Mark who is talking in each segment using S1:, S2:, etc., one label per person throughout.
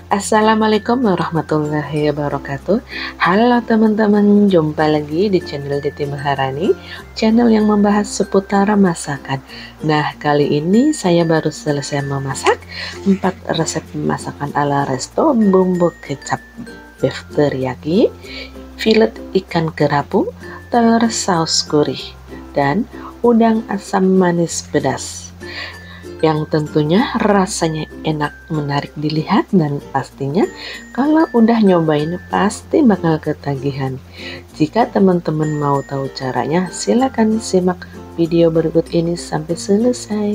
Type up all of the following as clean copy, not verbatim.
S1: Assalamualaikum warahmatullahi wabarakatuh. Halo teman-teman, jumpa lagi di channel Diti Maharani, channel yang membahas seputar masakan. Nah, kali ini saya baru selesai memasak 4 resep masakan ala resto: bumbu kecap beef teriyaki, filet ikan kerapu, telur saus gurih, dan udang asam manis pedas, yang tentunya rasanya enak, menarik dilihat, dan pastinya kalau udah nyobain pasti bakal ketagihan. Jika teman-teman mau tahu caranya, silakan simak video berikut ini sampai selesai.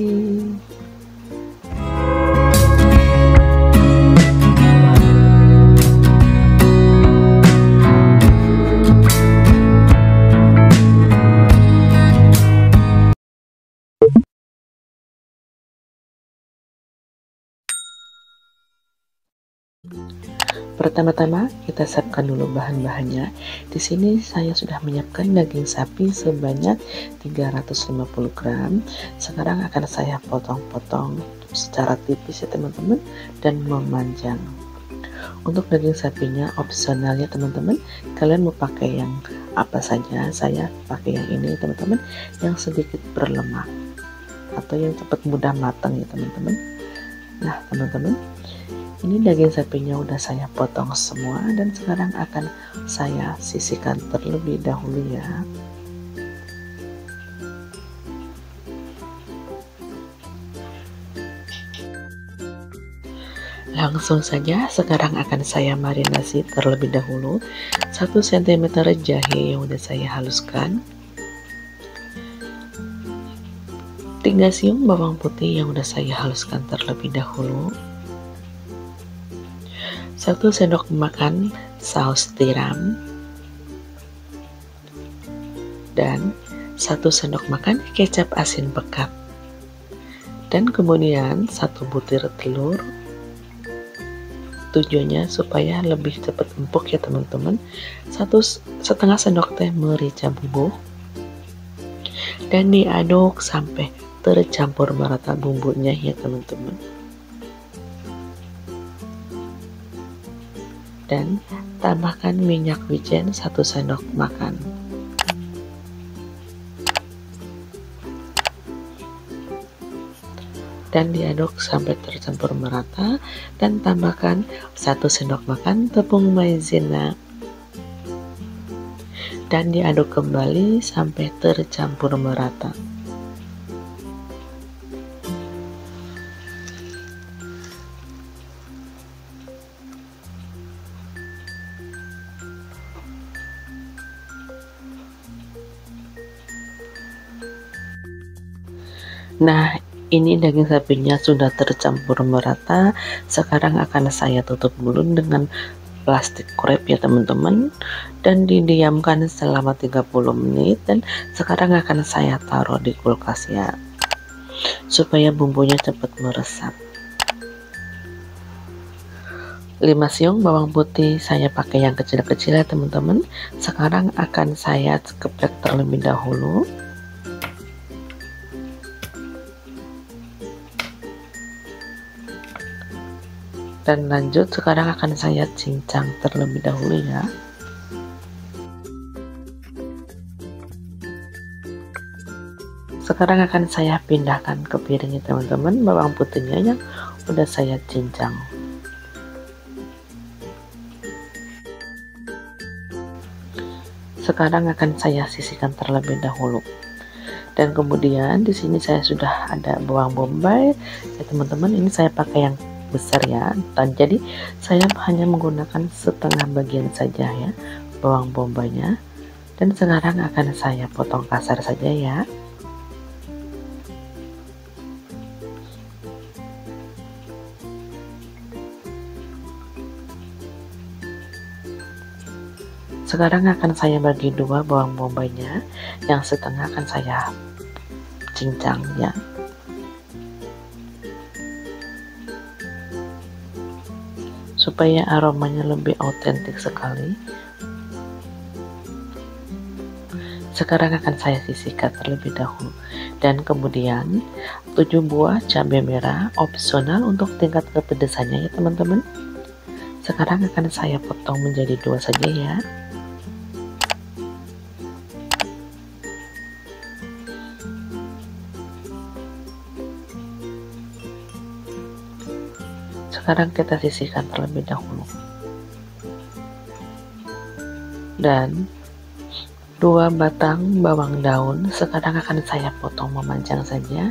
S1: Pertama-tama kita siapkan dulu bahan-bahannya. Di sini saya sudah menyiapkan daging sapi sebanyak 350 gram. Sekarang akan saya potong-potong secara tipis ya teman-teman, dan memanjang. Untuk daging sapinya opsional ya teman-teman. Kalian mau pakai yang apa saja, saya pakai yang ini teman-teman, yang sedikit berlemak atau yang cepat mudah matang ya teman-teman. Nah teman-teman, ini daging sapinya udah saya potong semua, dan sekarang akan saya sisihkan terlebih dahulu ya. Langsung saja, sekarang akan saya marinasi terlebih dahulu. 1 cm jahe yang udah saya haluskan, 3 siung bawang putih yang udah saya haluskan terlebih dahulu, 1 sendok makan saus tiram, dan 1 sendok makan kecap asin pekat, dan kemudian 1 butir telur. Tujuannya supaya lebih cepat empuk ya teman-teman. 1,5 sendok teh merica bubuk, dan diaduk sampai tercampur merata bumbunya ya teman-teman. Dan tambahkan minyak wijen 1 sendok makan. Dan diaduk sampai tercampur merata, dan tambahkan 1 sendok makan tepung maizena, dan diaduk kembali sampai tercampur merata. Nah, ini daging sapinya sudah tercampur merata. Sekarang akan saya tutup dulu dengan plastik wrap ya teman-teman, dan didiamkan selama 30 menit. Dan sekarang akan saya taruh di kulkas ya, supaya bumbunya cepat meresap. 5 siung bawang putih saya pakai yang kecil-kecil ya teman-teman. Sekarang akan saya geprek terlebih dahulu. Dan lanjut, sekarang akan saya cincang terlebih dahulu ya. Sekarang akan saya pindahkan ke piringnya teman-teman, bawang putihnya yang udah saya cincang. Sekarang akan saya sisihkan terlebih dahulu. Dan kemudian di sini saya sudah ada bawang bombay ya teman-teman. Ini saya pakai yang besar ya, dan jadi saya hanya menggunakan setengah bagian saja ya bawang bombaynya. Dan sekarang akan saya potong kasar saja ya. Sekarang akan saya bagi dua bawang bombaynya, yang setengah akan saya cincang ya. Supaya aromanya lebih autentik sekali. Sekarang akan saya sisihkan terlebih dahulu, dan kemudian 7 buah cabai merah opsional untuk tingkat kepedesannya ya teman-teman. Sekarang akan saya potong menjadi 2 saja ya. Sekarang kita sisihkan terlebih dahulu. Dan 2 batang bawang daun sekarang akan saya potong memanjang saja.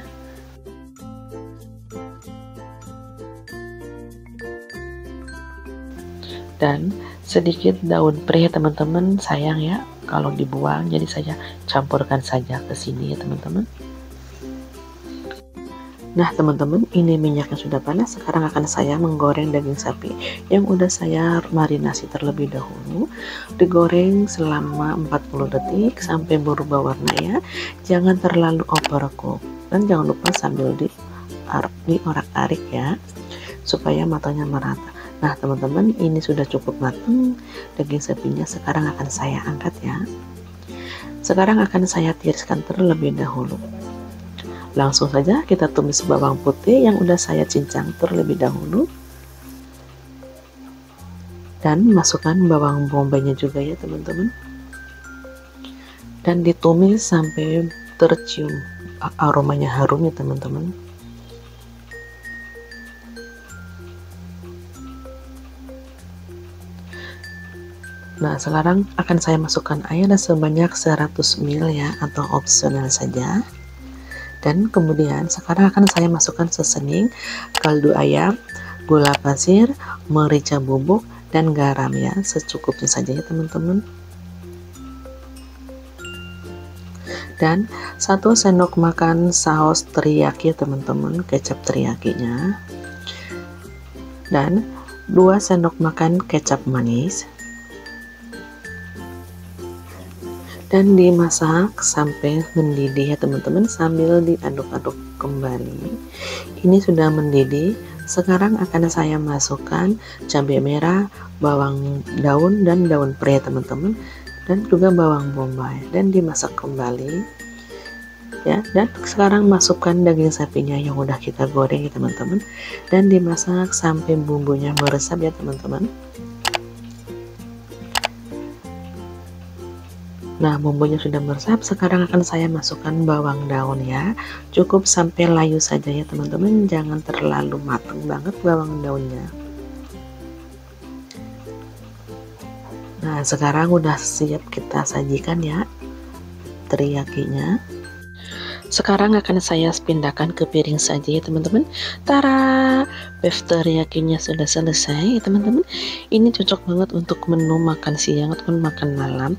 S1: Dan sedikit daun pre teman-teman, sayang ya kalau dibuang, jadi saya campurkan saja ke sini ya teman-teman. Nah teman-teman, ini minyaknya sudah panas. Sekarang akan saya menggoreng daging sapi yang udah saya marinasi terlebih dahulu. Digoreng selama 40 detik sampai berubah warna ya. Jangan terlalu overcook, dan jangan lupa sambil diorak-arik ya, supaya matanya merata. Nah teman-teman, ini sudah cukup matang daging sapinya. Sekarang akan saya angkat ya. Sekarang akan saya tiriskan terlebih dahulu. Langsung saja kita tumis bawang putih yang udah saya cincang terlebih dahulu. Dan masukkan bawang bombaynya juga ya teman-teman. Dan ditumis sampai tercium aromanya harum ya teman-teman. Nah sekarang akan saya masukkan air sebanyak 100 ml ya, atau opsional saja. Dan kemudian sekarang akan saya masukkan sesening, kaldu ayam, gula pasir, merica bubuk, dan garam ya, secukupnya saja ya teman-teman. Dan 1 sendok makan saus teriyaki teman-teman, kecap teriyakinya. Dan 2 sendok makan kecap manis. Dan dimasak sampai mendidih ya teman-teman, sambil diaduk-aduk kembali. Ini sudah mendidih. Sekarang akan saya masukkan cabai merah, bawang daun, dan daun pre teman-teman, dan juga bawang bombay, dan dimasak kembali ya. Dan sekarang masukkan daging sapinya yang udah kita goreng ya teman-teman, dan dimasak sampai bumbunya meresap ya teman-teman. Nah bumbunya sudah meresap, sekarang akan saya masukkan bawang daun ya. Cukup sampai layu saja ya teman-teman, jangan terlalu matang banget bawang daunnya. Nah sekarang udah siap kita sajikan ya teriyakinya. Sekarang akan saya pindahkan ke piring saja ya teman-teman. Tara, beef teriyakinya sudah selesai ya teman-teman. Ini cocok banget untuk menu makan siang ataupun makan malam,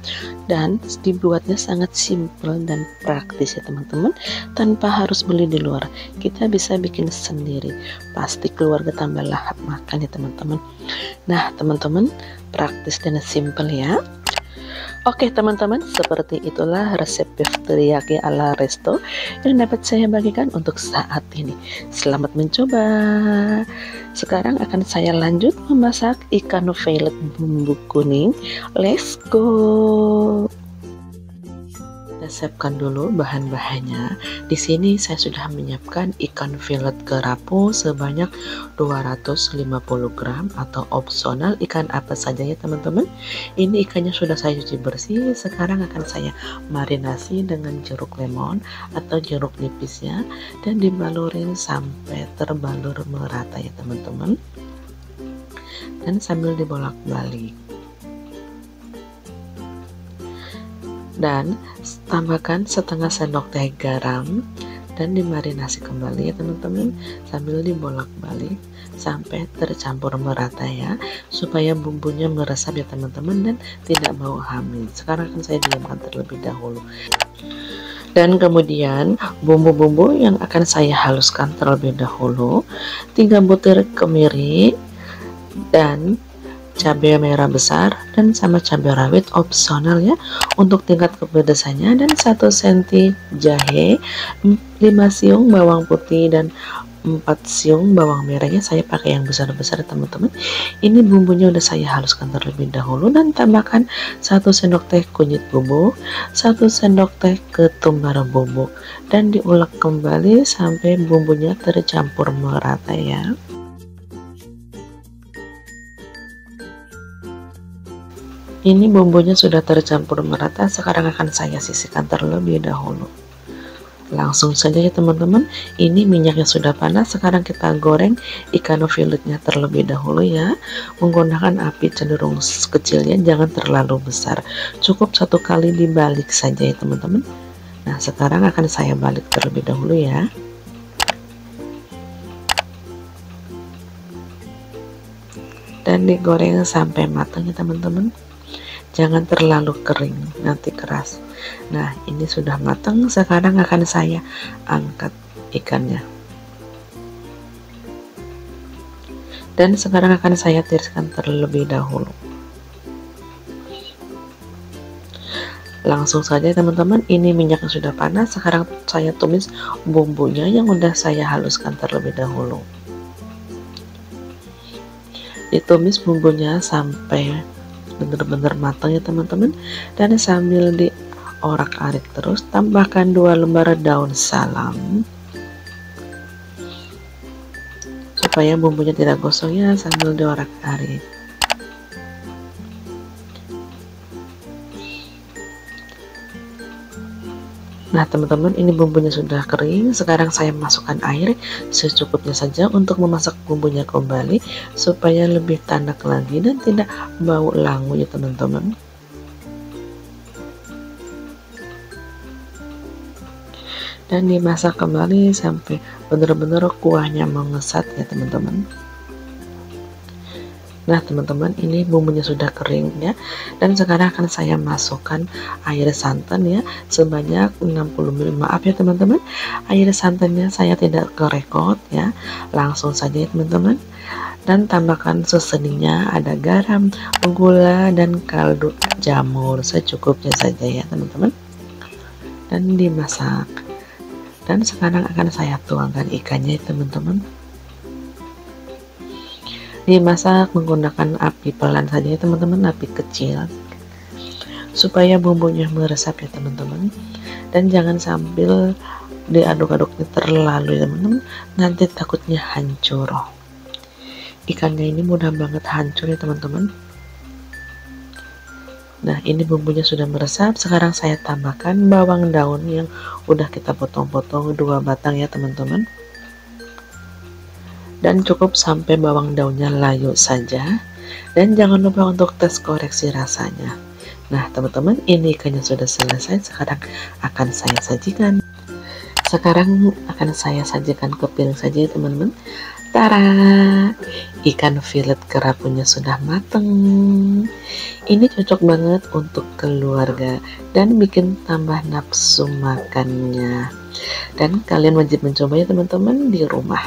S1: dan dibuatnya sangat simple dan praktis ya teman-teman. Tanpa harus beli di luar, kita bisa bikin sendiri. Pasti keluarga tambah lahap makan ya teman-teman. Nah teman-teman, praktis dan simple ya. Oke teman-teman, seperti itulah resep beef teriyaki ala resto yang dapat saya bagikan untuk saat ini. Selamat mencoba. Sekarang akan saya lanjut memasak ikan fillet bumbu kuning. Let's go. Kita siapkan dulu bahan-bahannya. Di sini saya sudah menyiapkan ikan fillet kerapu sebanyak 250 gram, atau opsional ikan apa saja ya teman-teman. Ini ikannya sudah saya cuci bersih. Sekarang akan saya marinasi dengan jeruk lemon atau jeruk nipisnya, dan dibalurin sampai terbalur merata ya teman-teman, dan sambil dibolak-balik. Dan tambahkan setengah sendok teh garam dan dimarinasi kembali ya teman-teman, sambil dibolak-balik sampai tercampur merata ya, supaya bumbunya meresap ya teman-teman dan tidak bau hamil. Sekarang akan saya diamkan terlebih dahulu. Dan kemudian bumbu-bumbu yang akan saya haluskan terlebih dahulu, 3 butir kemiri, dan cabai merah besar, dan sama cabai rawit opsional ya untuk tingkat kepedasannya, dan 1 cm jahe, 5 siung bawang putih, dan 4 siung bawang merahnya. Saya pakai yang besar-besar teman-teman. Ini bumbunya udah saya haluskan terlebih dahulu, dan tambahkan 1 sendok teh kunyit bubuk, 1 sendok teh ketumbar bubuk, dan diulek kembali sampai bumbunya tercampur merata ya. Ini bumbunya sudah tercampur merata, sekarang akan saya sisihkan terlebih dahulu. Langsung saja ya teman-teman, ini minyaknya sudah panas, sekarang kita goreng ikan filetnya terlebih dahulu ya. Menggunakan api cenderung kecilnya, jangan terlalu besar. Cukup satu kali dibalik saja ya teman-teman. Nah, sekarang akan saya balik terlebih dahulu ya. Dan digoreng sampai matang ya teman-teman. Jangan terlalu kering, nanti keras. Nah, ini sudah matang, sekarang akan saya angkat ikannya. Dan sekarang akan saya tiriskan terlebih dahulu. Langsung saja teman-teman, ini minyaknya sudah panas, sekarang saya tumis bumbunya yang udah saya haluskan terlebih dahulu. Ditumis bumbunya sampai benar-benar matang ya teman-teman, dan sambil diorak-arik terus, tambahkan 2 lembar daun salam supaya bumbunya tidak gosong ya, sambil diorak-arik. Nah teman-teman, ini bumbunya sudah kering, sekarang saya masukkan air secukupnya saja untuk memasak bumbunya kembali supaya lebih tanak lagi dan tidak bau langu ya teman-teman. Dan dimasak kembali sampai benar-benar kuahnya mengesat ya teman-teman. Nah teman-teman, ini bumbunya sudah kering ya, dan sekarang akan saya masukkan air santan ya, sebanyak 60 ml. Maaf ya teman-teman, air santannya saya tidak kerekot ya, langsung saja ya teman-teman. Dan tambahkan seseningnya, ada garam, gula, dan kaldu jamur secukupnya saja ya teman-teman. Dan dimasak. Dan sekarang akan saya tuangkan ikannya ya teman-teman. Dimasak menggunakan api pelan saja ya teman-teman, api kecil, supaya bumbunya meresap ya teman-teman. Dan jangan sambil diaduk-aduknya terlalu ya teman-teman, nanti takutnya hancur. Ikannya ini mudah banget hancur ya teman-teman. Nah, ini bumbunya sudah meresap, sekarang saya tambahkan bawang daun yang udah kita potong-potong 2 batang ya teman-teman. Dan cukup sampai bawang daunnya layu saja, dan jangan lupa untuk tes koreksi rasanya. Nah teman-teman, ini ikannya sudah selesai, sekarang akan saya sajikan. Sekarang akan saya sajikan ke piring saja ya teman-teman. Tara, ikan filet kerapunya sudah mateng. Ini cocok banget untuk keluarga dan bikin tambah nafsu makannya. Dan kalian wajib mencoba ya teman-teman di rumah.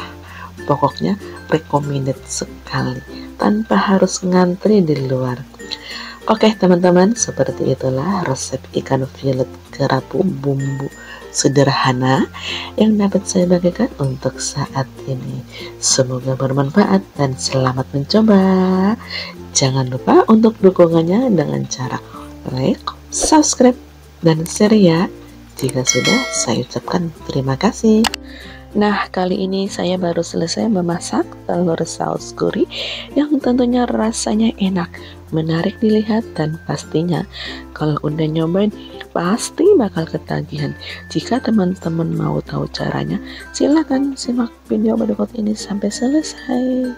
S1: Pokoknya recommended sekali, tanpa harus ngantri di luar. Oke teman-teman, seperti itulah resep ikan filet kerapu bumbu sederhana yang dapat saya bagikan untuk saat ini. Semoga bermanfaat dan selamat mencoba. Jangan lupa untuk dukungannya dengan cara like, subscribe, dan share ya. Jika sudah, saya ucapkan terima kasih. Nah, kali ini saya baru selesai memasak telur saus gurih yang tentunya rasanya enak, menarik dilihat, dan pastinya kalau udah nyobain pasti bakal ketagihan. Jika teman-teman mau tahu caranya, silahkan simak video berikut ini sampai selesai.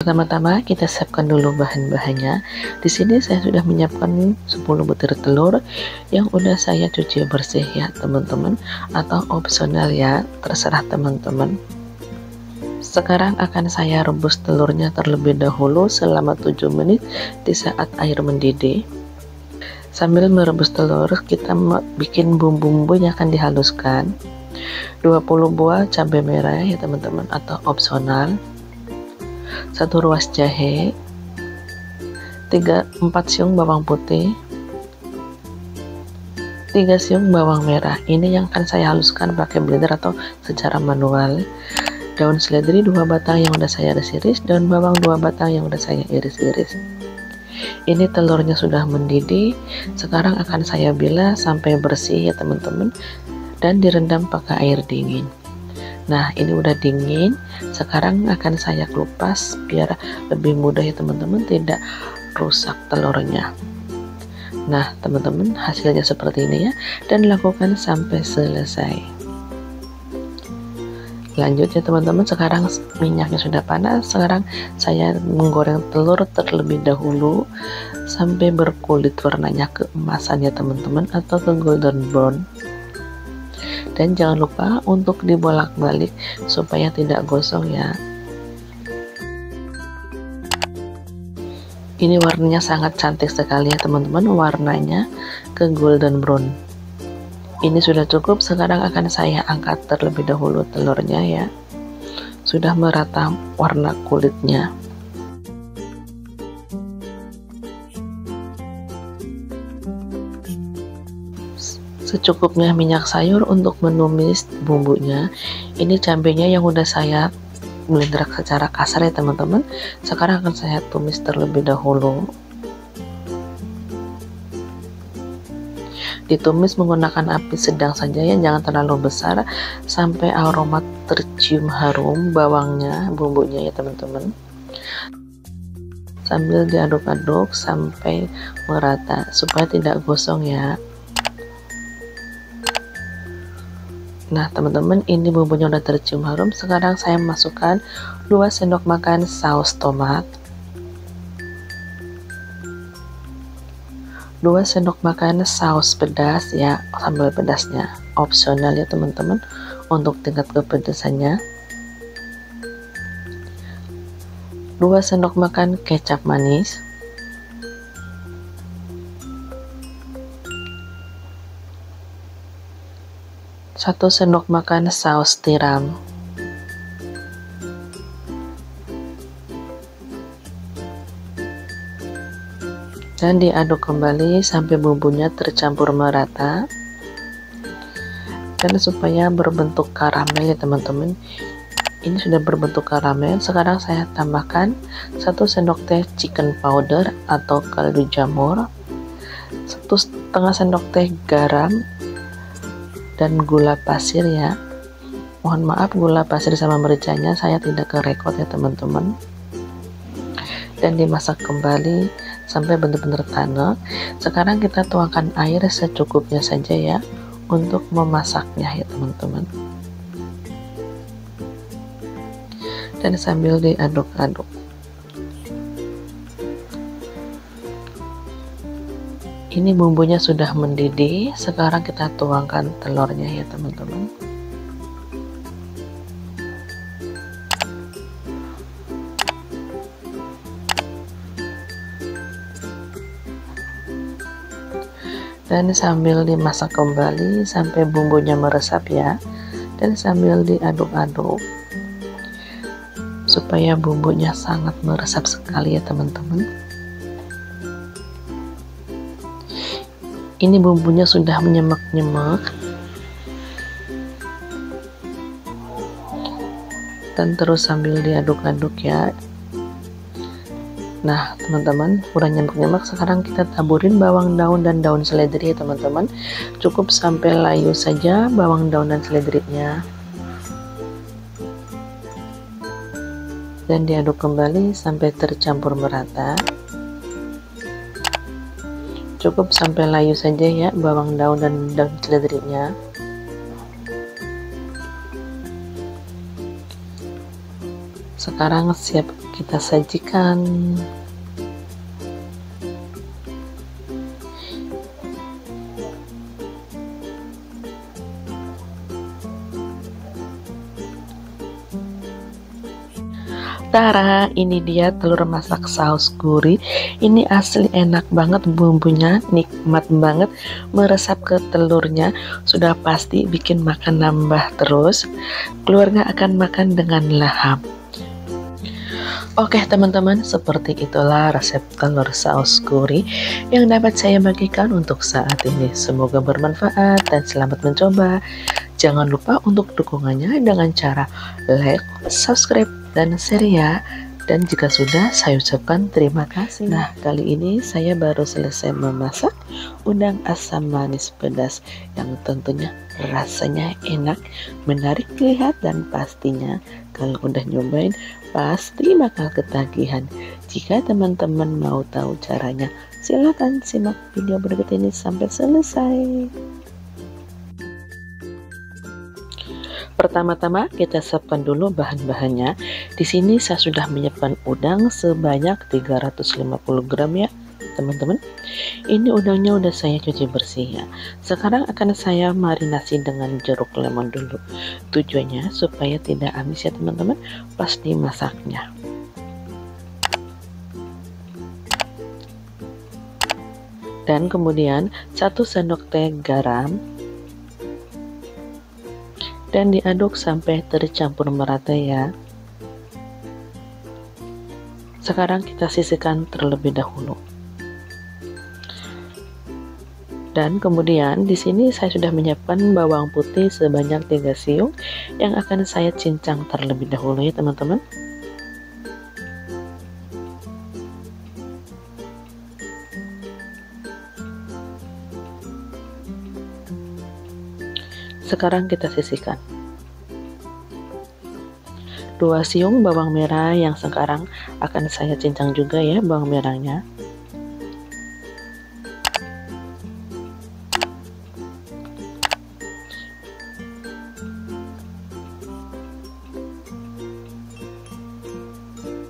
S1: Pertama-tama kita siapkan dulu bahan-bahannya. Di sini saya sudah menyiapkan 10 butir telur yang udah saya cuci bersih ya teman-teman, atau opsional ya, terserah teman-teman. Sekarang akan saya rebus telurnya terlebih dahulu selama 7 menit di saat air mendidih. Sambil merebus telur, kita bikin bumbu-bumbu yang akan dihaluskan. 20 buah cabai merah ya teman-teman, atau opsional. 1 ruas jahe, 4 siung bawang putih, 3 siung bawang merah. Ini yang akan saya haluskan pakai blender atau secara manual. Daun seledri 2 batang yang udah saya iris-iris, daun bawang 2 batang yang udah saya iris-iris. Ini telurnya sudah mendidih, sekarang akan saya bilas sampai bersih ya teman-teman, dan direndam pakai air dingin. Nah, ini udah dingin. Sekarang akan saya kelupas biar lebih mudah ya teman-teman, tidak rusak telurnya. Nah, teman-teman, hasilnya seperti ini ya, dan lakukan sampai selesai. Lanjut ya teman-teman, sekarang minyaknya sudah panas. Sekarang saya menggoreng telur terlebih dahulu sampai berkulit warnanya keemasan ya teman-teman, atau ke golden brown. Dan jangan lupa untuk dibolak-balik supaya tidak gosong ya. Ini warnanya sangat cantik sekali ya teman-teman, warnanya ke golden brown. Ini sudah cukup. Sekarang akan saya angkat terlebih dahulu telurnya ya. Sudah merata warna kulitnya. Secukupnya minyak sayur untuk menumis bumbunya. Ini cabenya yang udah saya blender secara kasar ya teman-teman. Sekarang akan saya tumis terlebih dahulu. Ditumis menggunakan api sedang saja ya, jangan terlalu besar, sampai aroma tercium harum bawangnya, bumbunya ya teman-teman. Sambil diaduk-aduk sampai merata supaya tidak gosong ya. Nah teman-teman, ini bumbunya udah tercium harum. Sekarang saya masukkan 2 sendok makan saus tomat, 2 sendok makan saus pedas ya, sambal pedasnya opsional ya teman-teman untuk tingkat kepedasannya. 2 sendok makan kecap manis, 1 sendok makan saus tiram, dan diaduk kembali sampai bumbunya tercampur merata dan supaya berbentuk karamel ya teman-teman. Ini sudah berbentuk karamel. Sekarang saya tambahkan 1 sendok teh chicken powder atau kaldu jamur, 1,5 sendok teh garam, dan gula pasir ya. Mohon maaf, gula pasir sama mericanya saya tidak kerekod ya teman-teman. Dan dimasak kembali sampai benar-benar tanek. Sekarang kita tuangkan air secukupnya saja ya untuk memasaknya ya teman-teman. Dan sambil diaduk-aduk. Ini bumbunya sudah mendidih. Sekarang kita tuangkan telurnya ya teman-teman. Dan sambil dimasak kembali sampai bumbunya meresap ya. Dan sambil diaduk-aduk supaya bumbunya sangat meresap sekali ya teman-teman. Ini bumbunya sudah menyemek-nyemek dan terus sambil diaduk-aduk ya. Nah teman-teman, udah nyemek-nyemek. Sekarang kita taburin bawang daun dan daun seledri ya teman-teman. Cukup sampai layu saja bawang daun dan seledrinya, dan diaduk kembali sampai tercampur merata. Cukup sampai layu saja ya bawang daun dan daun seledrinya. Sekarang siap kita sajikan. Tara, ini dia telur masak saus gurih. Ini asli enak banget, bumbunya nikmat banget, meresap ke telurnya. Sudah pasti bikin makan nambah terus. Keluarga akan makan dengan lahap. Oke teman-teman, seperti itulah resep telur saus gurih yang dapat saya bagikan untuk saat ini. Semoga bermanfaat dan selamat mencoba. Jangan lupa untuk dukungannya dengan cara like, subscribe, dan share ya. Dan jika sudah, saya ucapkan terima kasih. Nah, kali ini saya baru selesai memasak udang asam manis pedas yang tentunya rasanya enak, menarik dilihat, dan pastinya kalau udah nyobain pasti bakal ketagihan. Jika teman-teman mau tahu caranya, silakan simak video berikut ini sampai selesai. Pertama-tama kita siapkan dulu bahan-bahannya. Di sini saya sudah menyiapkan udang sebanyak 350 gram ya, teman-teman. Ini udangnya udah saya cuci bersih ya. Sekarang akan saya marinasi dengan jeruk lemon dulu. Tujuannya supaya tidak amis ya teman-teman pas dimasaknya. Dan kemudian 1 sendok teh garam. Dan diaduk sampai tercampur merata ya. Sekarang kita sisihkan terlebih dahulu. Dan kemudian di sini saya sudah menyiapkan bawang putih sebanyak 3 siung yang akan saya cincang terlebih dahulu ya teman-teman. Sekarang kita sisihkan 2 siung bawang merah yang sekarang akan saya cincang juga ya bawang merahnya.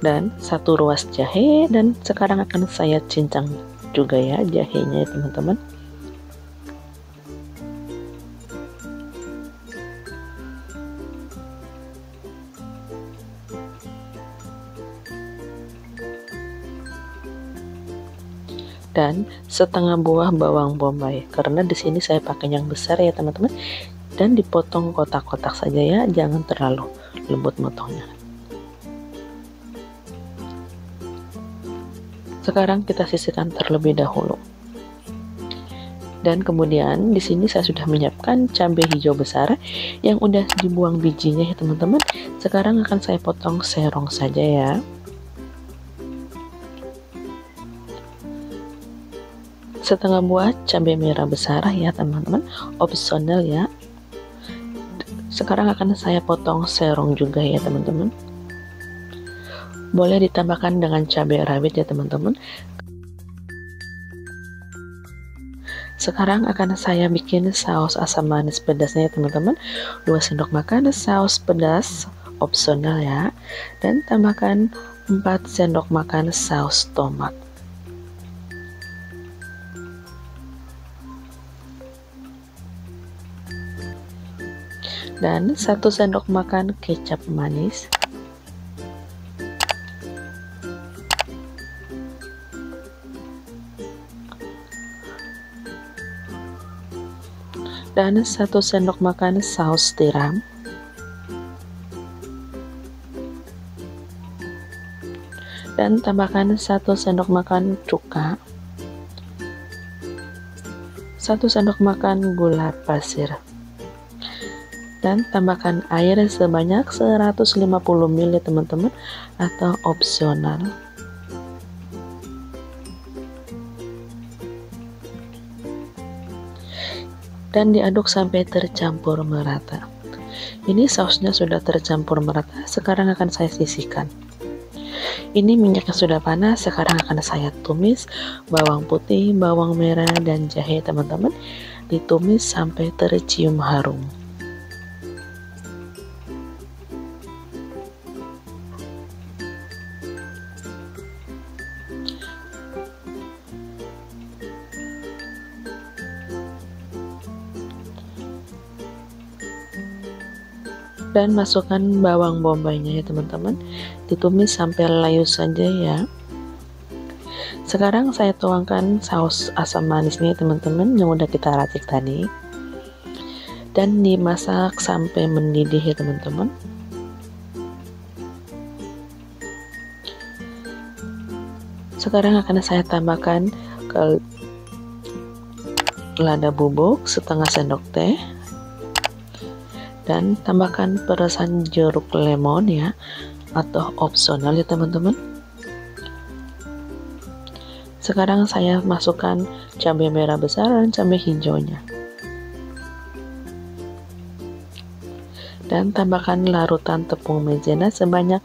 S1: Dan 1 ruas jahe, dan sekarang akan saya cincang juga ya jahenya ya teman-teman. Dan setengah buah bawang bombay, karena di sini saya pakai yang besar ya teman-teman, dan dipotong kotak-kotak saja ya, jangan terlalu lembut motongnya. Sekarang kita sisihkan terlebih dahulu. Dan kemudian di sini saya sudah menyiapkan cabai hijau besar yang udah dibuang bijinya ya teman-teman. Sekarang akan saya potong serong saja ya. Setengah buah cabai merah besar ya teman-teman, opsional ya. Sekarang akan saya potong serong juga ya teman-teman. Boleh ditambahkan dengan cabai rawit ya teman-teman. Sekarang akan saya bikin saus asam manis pedasnya ya teman-teman. 2 sendok makan saus pedas, opsional ya. Dan tambahkan 4 sendok makan saus tomat. Dan 1 sendok makan kecap manis. Dan 1 sendok makan saus tiram. Dan tambahkan 1 sendok makan cuka. 1 sendok makan gula pasir. Dan tambahkan air sebanyak 150 ml teman-teman, atau opsional. Dan diaduk sampai tercampur merata. Ini sausnya sudah tercampur merata, sekarang akan saya sisihkan. Ini minyaknya sudah panas, sekarang akan saya tumis bawang putih, bawang merah, dan jahe teman-teman. Ditumis sampai tercium harum. Dan masukkan bawang bombaynya ya teman-teman, ditumis sampai layu saja ya. Sekarang saya tuangkan saus asam manisnya ya teman-teman yang udah kita racik tadi, dan dimasak sampai mendidih ya teman-teman. Sekarang akan saya tambahkan ke lada bubuk setengah sendok teh, dan tambahkan perasan jeruk lemon ya, atau opsional ya teman-teman. Sekarang saya masukkan cabai merah besar dan cabai hijaunya. Dan tambahkan larutan tepung maizena sebanyak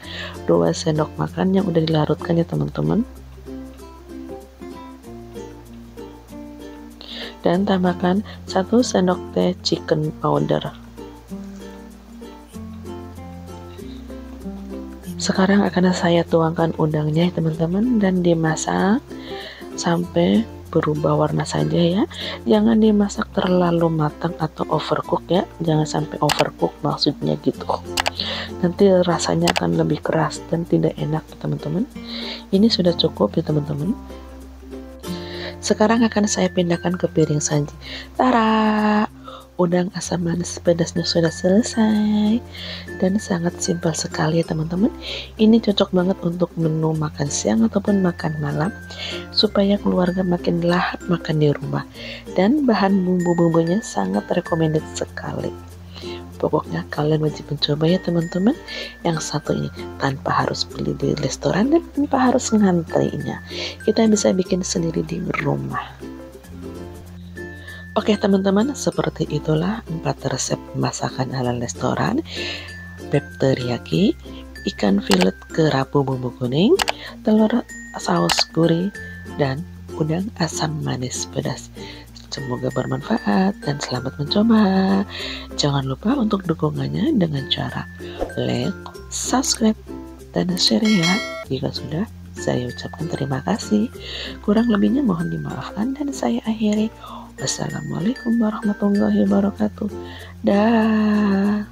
S1: 2 sendok makan yang udah dilarutkan ya teman-teman. Dan tambahkan 1 sendok teh chicken powder. Sekarang akan saya tuangkan udangnya ya teman-teman, dan dimasak sampai berubah warna saja ya. Jangan dimasak terlalu matang atau overcook ya, jangan sampai overcook maksudnya gitu, nanti rasanya akan lebih keras dan tidak enak teman-teman. Ini sudah cukup ya teman-teman. Sekarang akan saya pindahkan ke piring saji. Tara, udang asam manis pedasnya sudah selesai dan sangat simpel sekali ya teman-teman. Ini cocok banget untuk menu makan siang ataupun makan malam, supaya keluarga makin lahap makan di rumah. Dan bahan bumbu-bumbunya sangat recommended sekali. Pokoknya kalian wajib mencoba ya teman-teman. Yang satu ini tanpa harus beli di restoran dan tanpa harus ngantrinya, kita bisa bikin sendiri di rumah. Oke teman-teman, seperti itulah 4 resep masakan ala restoran: beb teriyaki, ikan filet kerapu bumbu kuning, telur saus gurih, dan udang asam manis pedas. Semoga bermanfaat dan selamat mencoba. Jangan lupa untuk dukungannya dengan cara like, subscribe, dan share ya. Jika sudah, saya ucapkan terima kasih. Kurang lebihnya mohon dimaafkan dan saya akhiri. Wassalamualaikum warahmatullahi wabarakatuh. Dah.